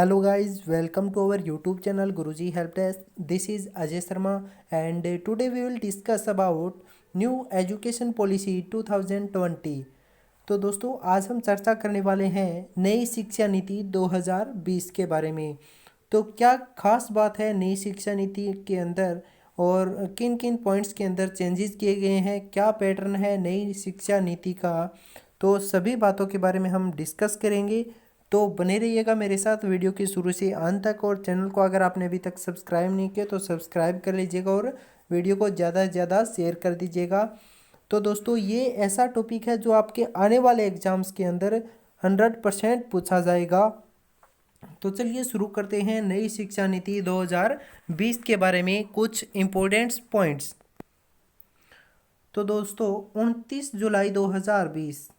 Hello guys, welcome to our YouTube channel Guruji Help Desk. This is Ajay Sharma and today we will discuss about New Education Policy 2020. तो दोस्तों आज हम चर्चा करने वाले हैं नई शिक्षा नीति 2020 के बारे में। तो क्या खास बात है नई शिक्षा नीति के अंदर और किन किन पॉइंट्स के अंदर चेंजेस किए गए हैं, क्या पैटर्न है नई शिक्षा नीति का, तो सभी बातों के बारे में हम डिस्कस करेंगे। तो बने रहिएगा मेरे साथ वीडियो की शुरू से अंत तक। और चैनल को अगर आपने अभी तक सब्सक्राइब नहीं किया तो सब्सक्राइब कर लीजिएगा और वीडियो को ज़्यादा से ज़्यादा शेयर कर दीजिएगा। तो दोस्तों ये ऐसा टॉपिक है जो आपके आने वाले एग्जाम्स के अंदर 100% पूछा जाएगा। तो चलिए शुरू करते हैं नई शिक्षा नीति 2020 के बारे में कुछ इम्पोर्टेंट पॉइंट्स। तो दोस्तों 29 जुलाई 2020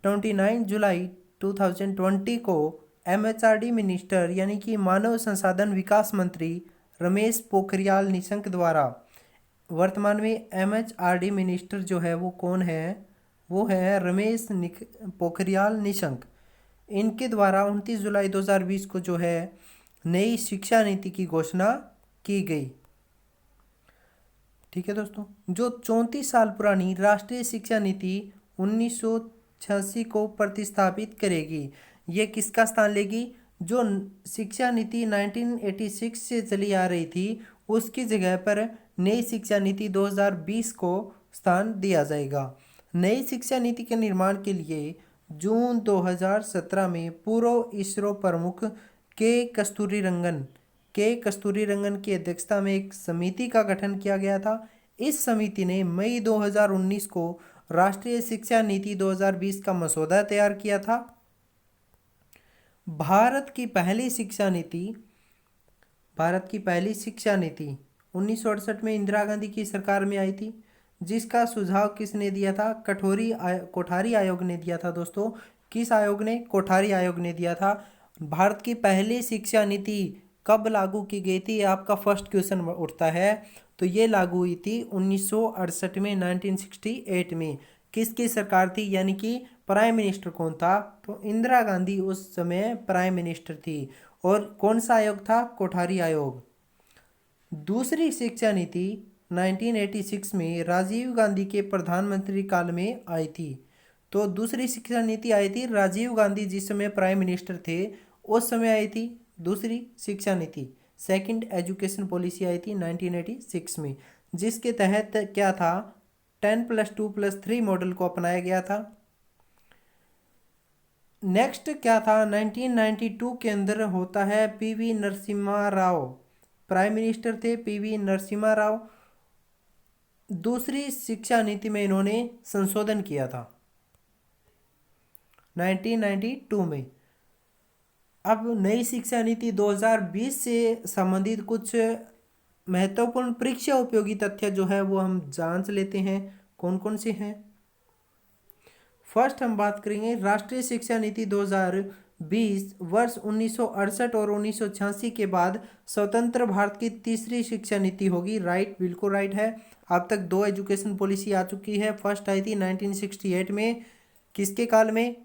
29 जुलाई 2020 को MHRD मिनिस्टर यानी कि मानव संसाधन विकास मंत्री रमेश पोखरियाल निशंक द्वारा, वर्तमान में MHRD मिनिस्टर जो है वो कौन है, वो है रमेश पोखरियाल निशंक। इनके द्वारा 29 जुलाई 2020 को जो है नई शिक्षा नीति की घोषणा की गई। ठीक है दोस्तों, जो 34 साल पुरानी राष्ट्रीय शिक्षा नीति 1986 को प्रतिस्थापित करेगी। ये किसका स्थान लेगी? जो शिक्षा नीति 1986 से चली आ रही थी उसकी जगह पर नई शिक्षा नीति 2020 को स्थान दिया जाएगा। नई शिक्षा नीति के निर्माण के लिए जून 2017 में पूर्व इसरो प्रमुख के कस्तूरी रंगन की अध्यक्षता में एक समिति का गठन किया गया था। इस समिति ने मई 2019 को राष्ट्रीय शिक्षा नीति 2020 का मसौदा तैयार किया था। भारत की पहली शिक्षा नीति 1968 में इंदिरा गांधी की सरकार में आई थी, जिसका सुझाव किसने दिया था? कोठारी आयोग ने दिया था। दोस्तों किस आयोग ने? कोठारी आयोग ने दिया था। भारत की पहली शिक्षा नीति कब लागू की गई थी? आपका फर्स्ट क्वेश्चन उठता है। तो ये लागू हुई थी 1968 में, 1968 में। किसकी सरकार थी? यानी कि प्राइम मिनिस्टर कौन था? तो इंदिरा गांधी उस समय प्राइम मिनिस्टर थी। और कौन सा आयोग था? कोठारी आयोग। दूसरी शिक्षा नीति 1986 में राजीव गांधी के प्रधानमंत्री काल में आई थी। तो दूसरी शिक्षा नीति आई थी, राजीव गांधी जिस समय प्राइम मिनिस्टर थे उस समय आई थी दूसरी शिक्षा नीति। सेकंड एजुकेशन पॉलिसी आई थी 1986 में, जिसके तहत क्या था? 10+2+3 मॉडल को अपनाया गया था। नेक्स्ट क्या था? 1992 के अंदर होता है PV Narasimha Rao, prime minister थे PV नरसिम्हा राव। दूसरी शिक्षा नीति में इन्होंने संशोधन किया था 1992 में। अब नई शिक्षा नीति 2020 से संबंधित कुछ महत्वपूर्ण परीक्षा उपयोगी तथ्य जो है वो हम जांच लेते हैं, कौन कौन से हैं। फर्स्ट हम बात करेंगे राष्ट्रीय शिक्षा नीति 2020 वर्ष 1968 और 1986 के बाद स्वतंत्र भारत की तीसरी शिक्षा नीति होगी। राइट, बिल्कुल राइट है। अब तक 2 एजुकेशन पॉलिसी आ चुकी है। फर्स्ट आई थी 1968 में, किसके काल में?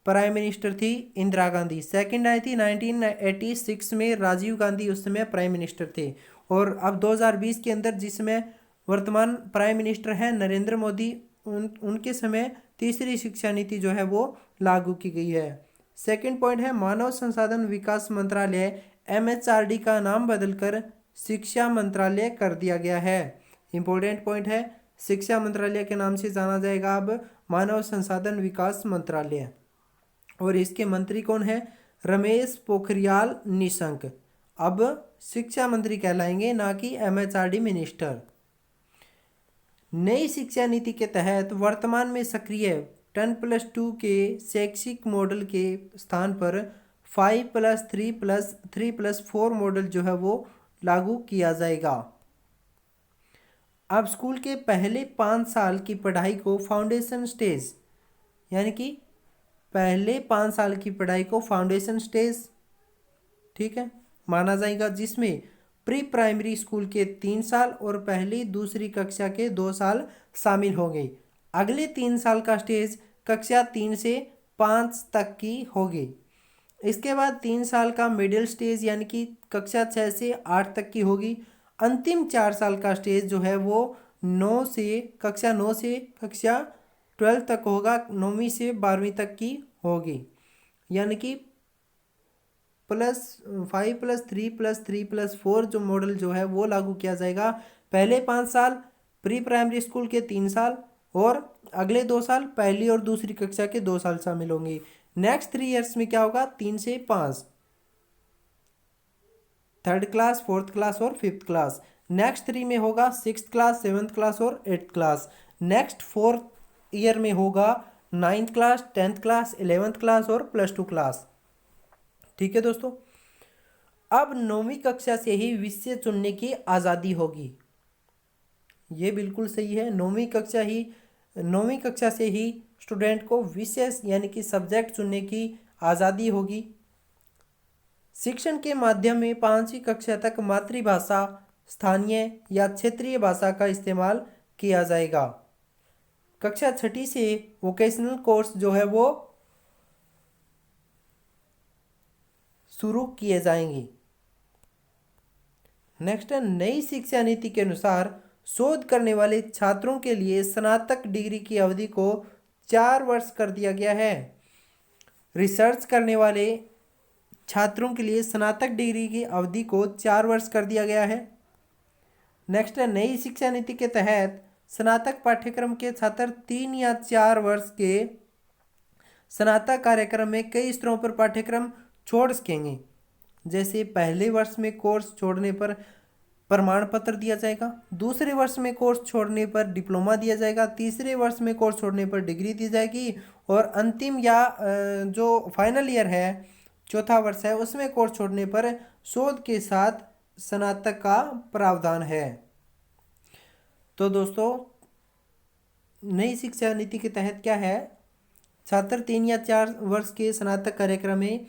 प्राइम मिनिस्टर थी इंदिरा गांधी। सेकंड आई थी 1986 में, राजीव गांधी उस समय प्राइम मिनिस्टर थे। और अब 2020 के अंदर जिसमें वर्तमान प्राइम मिनिस्टर हैं नरेंद्र मोदी, उनके समय तीसरी शिक्षा नीति जो है वो लागू की गई है। सेकंड पॉइंट है मानव संसाधन विकास मंत्रालय MHRD का नाम बदलकर शिक्षा मंत्रालय कर दिया गया है। इंपॉर्टेंट पॉइंट है, शिक्षा मंत्रालय के नाम से जाना जाएगा अब मानव संसाधन विकास मंत्रालय। और इसके मंत्री कौन है? रमेश पोखरियाल निशंक। अब शिक्षा मंत्री कहलाएंगे, ना कि MHRD मिनिस्टर। नई शिक्षा नीति के तहत वर्तमान में सक्रिय 10+2 के शैक्षिक मॉडल के स्थान पर 5+3+3+4 मॉडल जो है वो लागू किया जाएगा। अब स्कूल के पहले 5 साल की पढ़ाई को फाउंडेशन स्टेज, यानी कि पहले 5 साल की पढ़ाई को फाउंडेशन स्टेज, ठीक है, माना जाएगा, जिसमें प्री प्राइमरी स्कूल के 3 साल और पहली दूसरी कक्षा के 2 साल शामिल होंगे। अगले 3 साल का स्टेज कक्षा 3 से 5 तक की होगी। इसके बाद 3 साल का मिडिल स्टेज यानी कि कक्षा 6 से 8 तक की होगी। अंतिम 4 साल का स्टेज जो है वो कक्षा 9 से कक्षा 12 तक होगा, 9वीं से 12वीं तक की होगी। यानी कि +5+3+3+4 जो मॉडल जो है वो लागू किया जाएगा। पहले 5 साल प्री प्राइमरी स्कूल के 3 साल और अगले 2 साल पहली और दूसरी कक्षा के 2 साल शामिल होंगे। नेक्स्ट 3 ईयर्स में क्या होगा, 3 से 5, थर्ड क्लास, फोर्थ क्लास और फिफ्थ क्लास। नेक्स्ट 3 में होगा 6th क्लास, 7th क्लास और 8th क्लास। नेक्स्ट 4 ईयर में होगा 9th class, 10th class, 11th class और +2 क्लास। ठीक है दोस्तों। अब 9वीं कक्षा से ही विषय चुनने की आज़ादी होगी। ये बिल्कुल सही है। 9वीं कक्षा से ही स्टूडेंट को विषय यानी कि सब्जेक्ट चुनने की आज़ादी होगी। शिक्षण के माध्यम में 5वीं कक्षा तक मातृभाषा, स्थानीय या क्षेत्रीय भाषा का इस्तेमाल किया जाएगा। कक्षा 6ठी से वोकेशनल कोर्स जो है वो शुरू किए जाएंगे। नेक्स्ट है, नई शिक्षा नीति के अनुसार शोध करने वाले छात्रों के लिए स्नातक डिग्री की अवधि को 4 वर्ष कर दिया गया है। रिसर्च करने वाले छात्रों के लिए स्नातक डिग्री की अवधि को 4 वर्ष कर दिया गया है। नेक्स्ट है, नई शिक्षा नीति के तहत स्नातक पाठ्यक्रम के छात्र 3 या 4 वर्ष के स्नातक कार्यक्रम में कई स्तरों पर पाठ्यक्रम छोड़ सकेंगे। जैसे पहले वर्ष में कोर्स छोड़ने पर प्रमाण पत्र दिया जाएगा, दूसरे वर्ष में कोर्स छोड़ने पर डिप्लोमा दिया जाएगा, तीसरे वर्ष में कोर्स छोड़ने पर डिग्री दी जाएगी और अंतिम या जो फाइनल ईयर है, चौथा वर्ष है, उसमें कोर्स छोड़ने पर शोध के साथ स्नातक का प्रावधान है। तो दोस्तों, नई शिक्षा नीति के तहत क्या है, छात्र 3 या 4 वर्ष के स्नातक कार्यक्रम में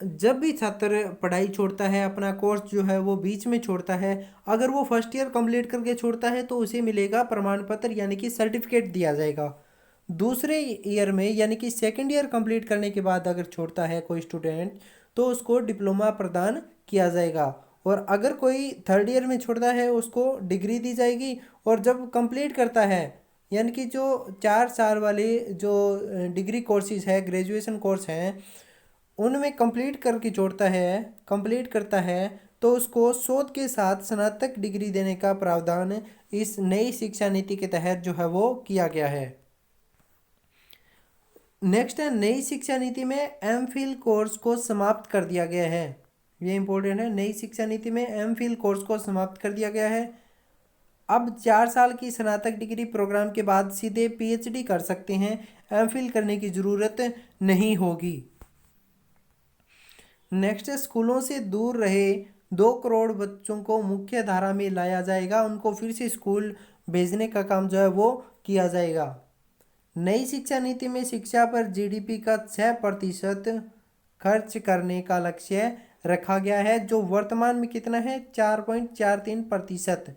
जब भी छात्र पढ़ाई छोड़ता है, अपना कोर्स जो है वो बीच में छोड़ता है, अगर वो फर्स्ट ईयर कंप्लीट करके छोड़ता है तो उसे मिलेगा प्रमाण पत्र यानी कि सर्टिफिकेट दिया जाएगा। दूसरे ईयर में यानी कि सेकंड ईयर कंप्लीट करने के बाद अगर छोड़ता है कोई स्टूडेंट तो उसको डिप्लोमा प्रदान किया जाएगा। और अगर कोई थर्ड ईयर में छोड़ता है उसको डिग्री दी जाएगी। और जब कंप्लीट करता है यानी कि जो 4 साल वाले जो डिग्री कोर्सेज है, ग्रेजुएशन कोर्स हैं, उनमें कंप्लीट करता है तो उसको शोध के साथ स्नातक डिग्री देने का प्रावधान इस नई शिक्षा नीति के तहत जो है वो किया गया है। नेक्स्ट है, नई शिक्षा नीति में एमफिल कोर्स को समाप्त कर दिया गया है। ये इंपॉर्टेंट है, नई शिक्षा नीति में एमफिल कोर्स को समाप्त कर दिया गया है। अब 4 साल की स्नातक डिग्री प्रोग्राम के बाद सीधे पीएचडी कर सकते हैं, एमफिल करने की ज़रूरत नहीं होगी। नेक्स्ट है, स्कूलों से दूर रहे 2 करोड़ बच्चों को मुख्य धारा में लाया जाएगा, उनको फिर से स्कूल भेजने का काम जो है वो किया जाएगा। नई शिक्षा नीति में शिक्षा पर जीडीपी का 6% खर्च करने का लक्ष्य रखा गया है, जो वर्तमान में कितना है, 4.43%।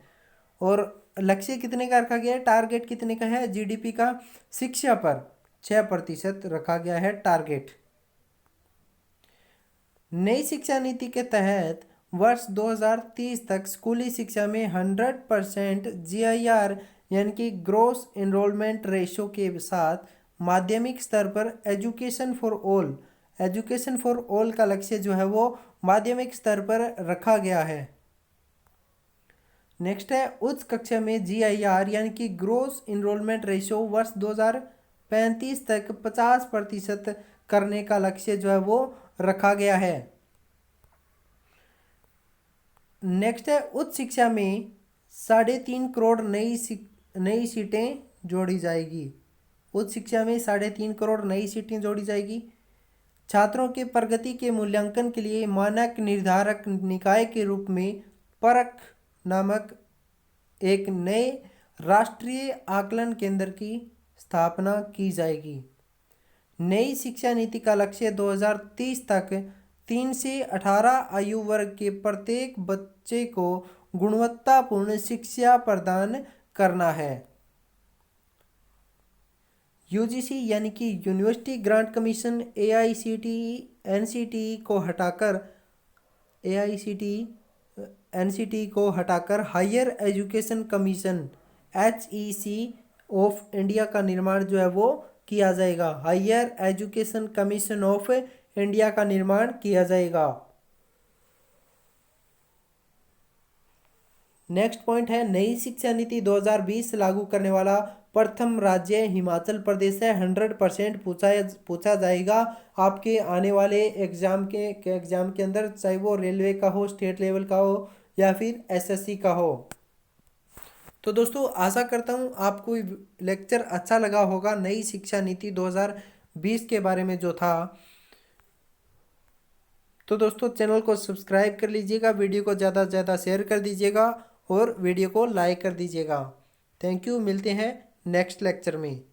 और लक्ष्य कितने का रखा गया है, टारगेट कितने का है जीडीपी का, शिक्षा पर 6% रखा गया है टारगेट। नई शिक्षा नीति के तहत वर्ष 2030 तक स्कूली शिक्षा में 100% जीआईआर यानी कि ग्रोस एनरोलमेंट रेशो के साथ माध्यमिक स्तर पर एजुकेशन फॉर ऑल का लक्ष्य जो है वो माध्यमिक स्तर पर रखा गया है। नेक्स्ट है, उच्च कक्षा में जीआईआर यानी कि ग्रोस एनरोलमेंट रेशो वर्ष 2035 तक 50% करने का लक्ष्य जो है वो रखा गया है। नेक्स्ट है, उच्च शिक्षा में 3.5 करोड़ नई सीटें जोड़ी जाएगी। उच्च शिक्षा में 3.5 करोड़ नई सीटें जोड़ी जाएगी। छात्रों के प्रगति के मूल्यांकन के लिए मानक निर्धारक निकाय के रूप में परख नामक एक नए राष्ट्रीय आकलन केंद्र की स्थापना की जाएगी। नई शिक्षा नीति का लक्ष्य 2030 तक 3 से 18 आयु वर्ग के प्रत्येक बच्चे को गुणवत्तापूर्ण शिक्षा प्रदान करना है। यूजीसी यानी कि university grant commission, AICTE NCT को हटाकर एनसीटी को हटाकर higher education commission HEC of India का निर्माण जो है वो किया जाएगा। Higher education commission of India का निर्माण किया जाएगा। नेक्स्ट पॉइंट है नई शिक्षा नीति 2020 लागू करने वाला प्रथम राज्य हिमाचल प्रदेश है। 100% पूछा जाएगा आपके आने वाले एग्जाम के अंदर, चाहे वो रेलवे का हो, स्टेट लेवल का हो या फिर SSC का हो। तो दोस्तों आशा करता हूँ आपको लेक्चर अच्छा लगा होगा नई शिक्षा नीति 2020 के बारे में जो था। तो दोस्तों चैनल को सब्सक्राइब कर लीजिएगा, वीडियो को ज़्यादा से ज़्यादा शेयर कर दीजिएगा और वीडियो को लाइक कर दीजिएगा। थैंक यू, मिलते हैं नेक्स्ट लेक्चर में।